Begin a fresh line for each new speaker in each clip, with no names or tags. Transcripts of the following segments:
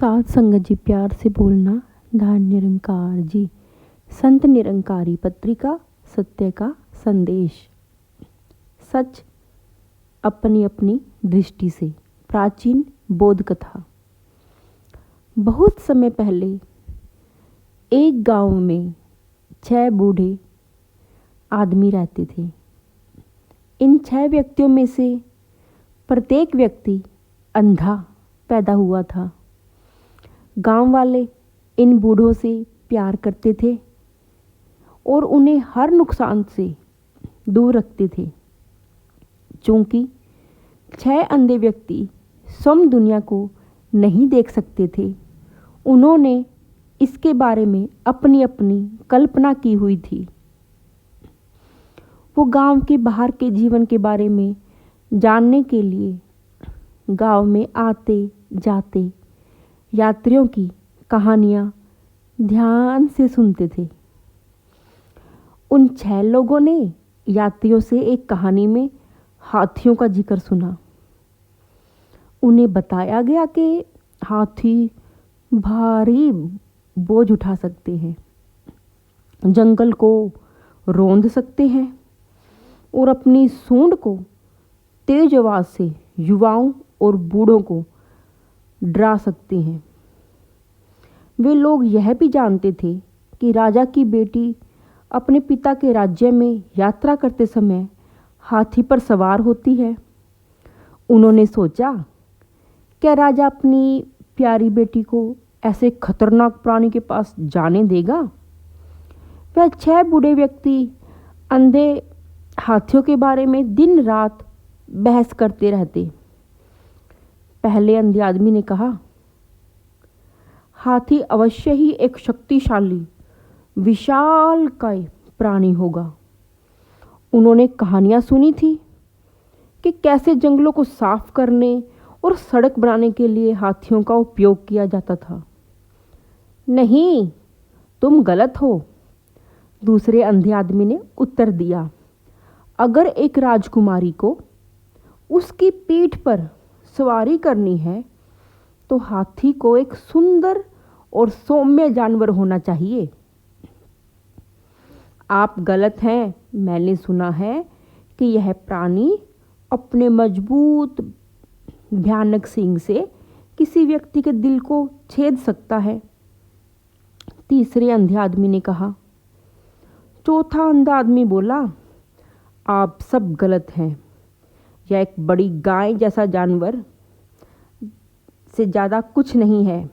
साथ संगत जी, प्यार से बोलना। धान निरंकार जी, संत निरंकारी पत्रिका, सत्य का संदेश। सच अपनी अपनी दृष्टि से। प्राचीन बोध कथा। बहुत समय पहले एक गांव में 6 बूढ़े आदमी रहते थे। इन 6 व्यक्तियों में से प्रत्येक व्यक्ति अंधा पैदा हुआ था। गांव वाले इन बूढ़ों से प्यार करते थे और उन्हें हर नुकसान से दूर रखते थे। चूंकि 6 अंधे व्यक्ति स्वयं दुनिया को नहीं देख सकते थे, उन्होंने इसके बारे में अपनी अपनी कल्पना की हुई थी। वो गांव के बाहर के जीवन के बारे में जानने के लिए गांव में आते जाते यात्रियों की कहानियां ध्यान से सुनते थे। उन 6 लोगों ने यात्रियों से एक कहानी में हाथियों का जिक्र सुना। उन्हें बताया गया कि हाथी भारी बोझ उठा सकते हैं, जंगल को रौंद सकते हैं और अपनी सूंड को तेज आवाज से युवाओं और बूढ़ों को डरा सकते हैं। वे लोग यह भी जानते थे कि राजा की बेटी अपने पिता के राज्य में यात्रा करते समय हाथी पर सवार होती है। उन्होंने सोचा, क्या राजा अपनी प्यारी बेटी को ऐसे खतरनाक प्राणी के पास जाने देगा? वह 6 बूढ़े व्यक्ति अंधे हाथियों के बारे में दिन रात बहस करते रहते। पहले अंधे आदमी ने कहा, हाथी अवश्य ही एक शक्तिशाली विशालकाय प्राणी होगा। उन्होंने कहानियां सुनी थी कि कैसे जंगलों को साफ करने और सड़क बनाने के लिए हाथियों का उपयोग किया जाता था। नहीं, तुम गलत हो, दूसरे अंधे आदमी ने उत्तर दिया। अगर एक राजकुमारी को उसकी पीठ पर सवारी करनी है तो हाथी को एक सुंदर और सौम्य जानवर होना चाहिए। आप गलत हैं। मैंने सुना है कि यह प्राणी अपने मजबूत भयानक सींग से किसी व्यक्ति के दिल को छेद सकता है, तीसरे अंधे आदमी ने कहा। चौथा अंधा आदमी बोला, आप सब गलत हैं। यह एक बड़ी गाय जैसा जानवर से ज़्यादा कुछ नहीं है।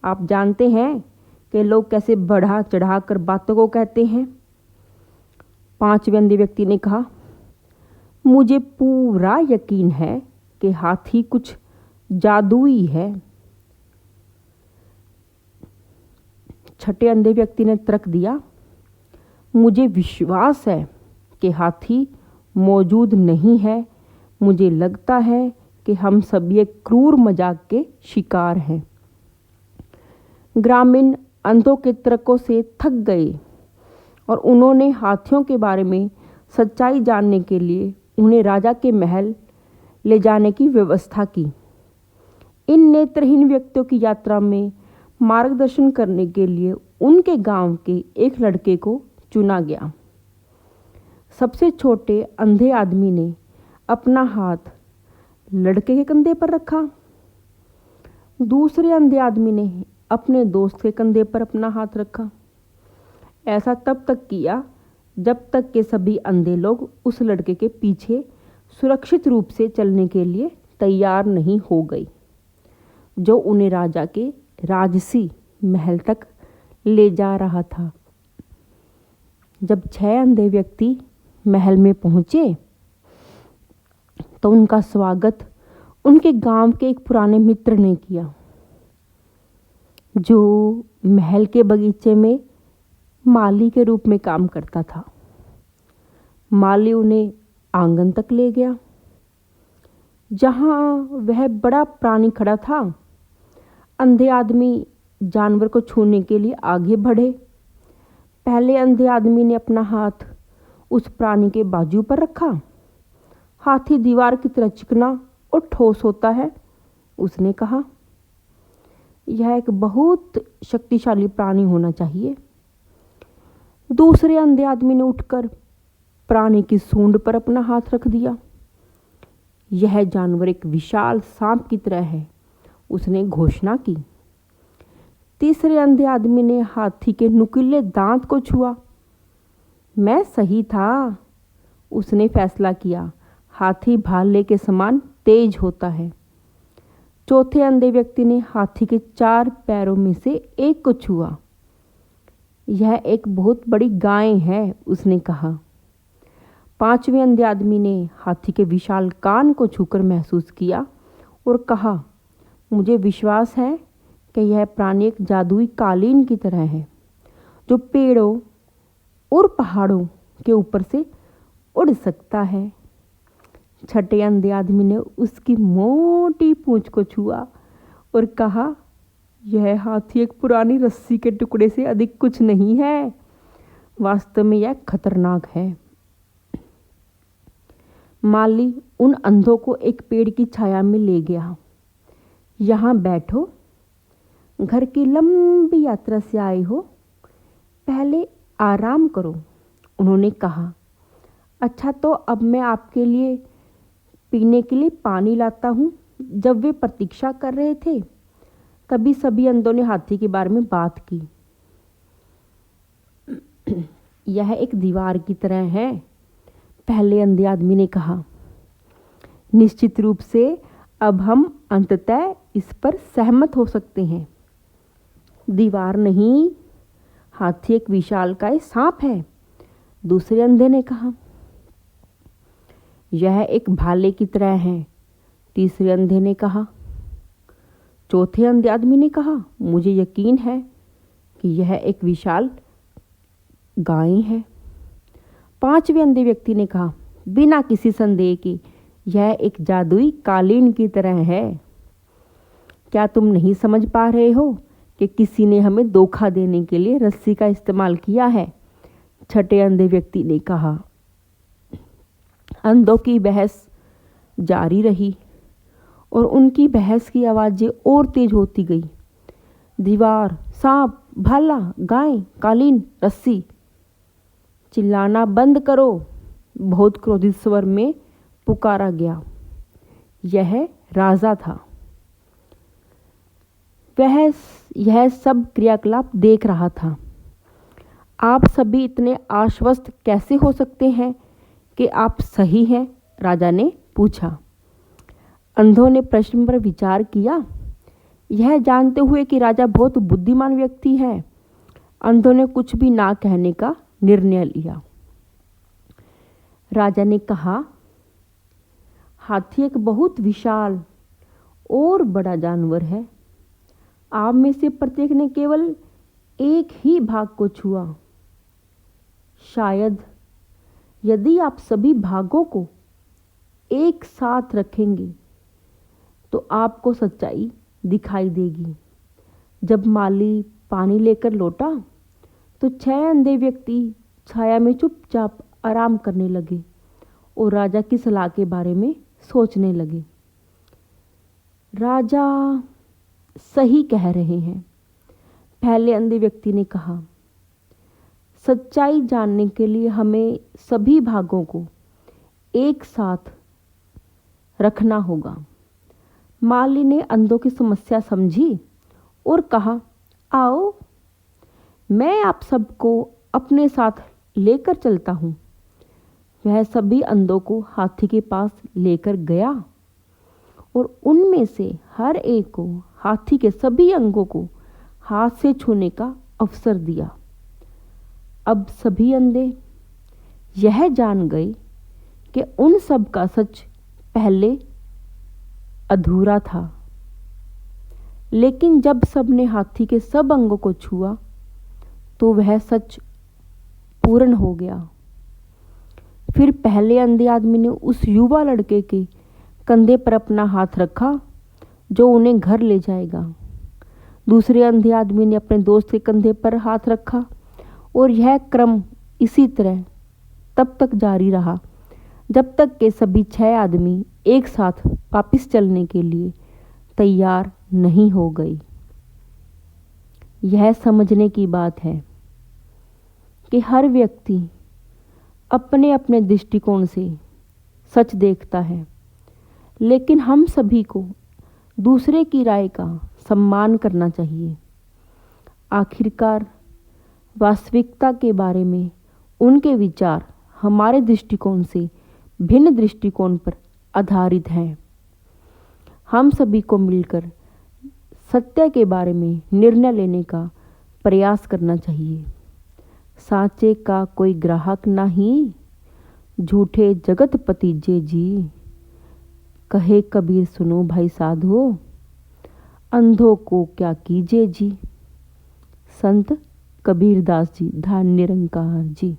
आप जानते हैं कि लोग कैसे बढ़ा चढ़ा कर बातों को कहते हैं। 5वें अंधे व्यक्ति ने कहा, मुझे पूरा यकीन है कि हाथी कुछ जादुई है। 6ठे अंधे व्यक्ति ने तर्क दिया, मुझे विश्वास है कि हाथी मौजूद नहीं है। मुझे लगता है कि हम सभी एक क्रूर मजाक के शिकार हैं। ग्रामीण अंधों के तर्कों से थक गए और उन्होंने हाथियों के बारे में सच्चाई जानने के लिए उन्हें राजा के महल ले जाने की व्यवस्था की। इन नेत्रहीन व्यक्तियों की यात्रा में मार्गदर्शन करने के लिए उनके गांव के एक लड़के को चुना गया। सबसे छोटे अंधे आदमी ने अपना हाथ लड़के के कंधे पर रखा। दूसरे अंधे आदमी ने अपने दोस्त के कंधे पर अपना हाथ रखा। ऐसा तब तक किया जब तक के सभी अंधे लोग उस लड़के के पीछे सुरक्षित रूप से चलने के लिए तैयार नहीं हो गए, जो उन्हें राजा के राजसी महल तक ले जा रहा था। जब 6 अंधे व्यक्ति महल में पहुंचे तो उनका स्वागत उनके गांव के एक पुराने मित्र ने किया, जो महल के बगीचे में माली के रूप में काम करता था। माली उन्हें आंगन तक ले गया, जहां वह बड़ा प्राणी खड़ा था। अंधे आदमी जानवर को छूने के लिए आगे बढ़े। पहले अंधे आदमी ने अपना हाथ उस प्राणी के बाजू पर रखा। हाथी दीवार की तरह चिकना और ठोस होता है, उसने कहा। यह एक बहुत शक्तिशाली प्राणी होना चाहिए। दूसरे अंधे आदमी ने उठकर प्राणी की सूंड पर अपना हाथ रख दिया। यह जानवर एक विशाल सांप की तरह है, उसने घोषणा की। तीसरे अंधे आदमी ने हाथी के नुकीले दांत को छुआ। मैं सही था, उसने फैसला किया। हाथी भाले के समान तेज होता है। चौथे अंधे व्यक्ति ने हाथी के 4 पैरों में से एक को छुआ। यह एक बहुत बड़ी गाय है, उसने कहा। पांचवें अंधे आदमी ने हाथी के विशाल कान को छूकर महसूस किया और कहा, मुझे विश्वास है कि यह प्राणी एक जादुई कालीन की तरह है जो पेड़ों और पहाड़ों के ऊपर से उड़ सकता है। छठे अंधे आदमी ने उसकी मोटी पूंछ को छुआ और कहा, यह हाथी एक पुरानी रस्सी के टुकड़े से अधिक कुछ नहीं है। वास्तव में यह खतरनाक है। माली उन अंधों को एक पेड़ की छाया में ले गया। यहाँ बैठो, घर की लंबी यात्रा से आए हो, पहले आराम करो, उन्होंने कहा। अच्छा, तो अब मैं आपके लिए पीने के लिए पानी लाता हूँ। जब वे प्रतीक्षा कर रहे थे तभी सभी अंधों ने हाथी के बारे में बात की। यह एक दीवार की तरह है, पहले अंधे आदमी ने कहा। निश्चित रूप से अब हम अंततः इस पर सहमत हो सकते हैं। दीवार नहीं, हाथी एक विशालकाय सांप है, दूसरे अंधे ने कहा। यह एक भाले की तरह है, तीसरे अंधे ने कहा। चौथे अंधे आदमी ने कहा, मुझे यकीन है कि यह एक विशाल गाय है। पांचवें अंधे व्यक्ति ने कहा, बिना किसी संदेह के यह एक जादुई कालीन की तरह है। क्या तुम नहीं समझ पा रहे हो कि किसी ने हमें धोखा देने के लिए रस्सी का इस्तेमाल किया है? छठे अंधे व्यक्ति ने कहा। अंधों की बहस जारी रही और उनकी बहस की आवाज़ें और तेज होती गई। दीवार, सांप, भाला, गाय, कालीन, रस्सी। चिल्लाना बंद करो, बहुत क्रोधित स्वर में पुकारा गया। यह राजा था। वह यह सब क्रियाकलाप देख रहा था। आप सभी इतने आश्वस्त कैसे हो सकते हैं कि आप सही हैं? राजा ने पूछा। अंधों ने प्रश्न पर विचार किया, यह जानते हुए कि राजा बहुत बुद्धिमान व्यक्ति है। अंधों ने कुछ भी ना कहने का निर्णय लिया। राजा ने कहा, हाथी एक बहुत विशाल और बड़ा जानवर है। आप में से प्रत्येक ने केवल एक ही भाग को छुआ। शायद यदि आप सभी भागों को एक साथ रखेंगे तो आपको सच्चाई दिखाई देगी। जब माली पानी लेकर लौटा तो 6 अंधे व्यक्ति छाया में चुपचाप आराम करने लगे और राजा की सलाह के बारे में सोचने लगे। राजा सही कह रहे हैं, पहले अंधे व्यक्ति ने कहा। सच्चाई जानने के लिए हमें सभी भागों को एक साथ रखना होगा। माली ने अंधों की समस्या समझी और कहा, आओ, मैं आप सबको अपने साथ लेकर चलता हूँ। वह सभी अंधों को हाथी के पास लेकर गया और उनमें से हर एक को हाथी के सभी अंगों को हाथ से छूने का अवसर दिया। अब सभी अंधे यह जान गए कि उन सब का सच पहले अधूरा था, लेकिन जब सबने हाथी के सब अंगों को छुआ तो वह सच पूर्ण हो गया। फिर पहले अंधे आदमी ने उस युवा लड़के के कंधे पर अपना हाथ रखा जो उन्हें घर ले जाएगा। दूसरे अंधे आदमी ने अपने दोस्त के कंधे पर हाथ रखा और यह क्रम इसी तरह तब तक जारी रहा जब तक कि सभी 6 आदमी एक साथ वापस चलने के लिए तैयार नहीं हो गए। यह समझने की बात है कि हर व्यक्ति अपने अपने दृष्टिकोण से सच देखता है, लेकिन हम सभी को दूसरे की राय का सम्मान करना चाहिए। आखिरकार वास्तविकता के बारे में उनके विचार हमारे दृष्टिकोण से भिन्न दृष्टिकोण पर आधारित हैं। हम सभी को मिलकर सत्य के बारे में निर्णय लेने का प्रयास करना चाहिए। साचे का कोई ग्राहक नहीं, झूठे जगत पतीजे जी। कहे कबीर सुनो भाई साधो, अंधों को क्या कीजिए जी। संत कबीरदास जी, धन्य निरंकार जी।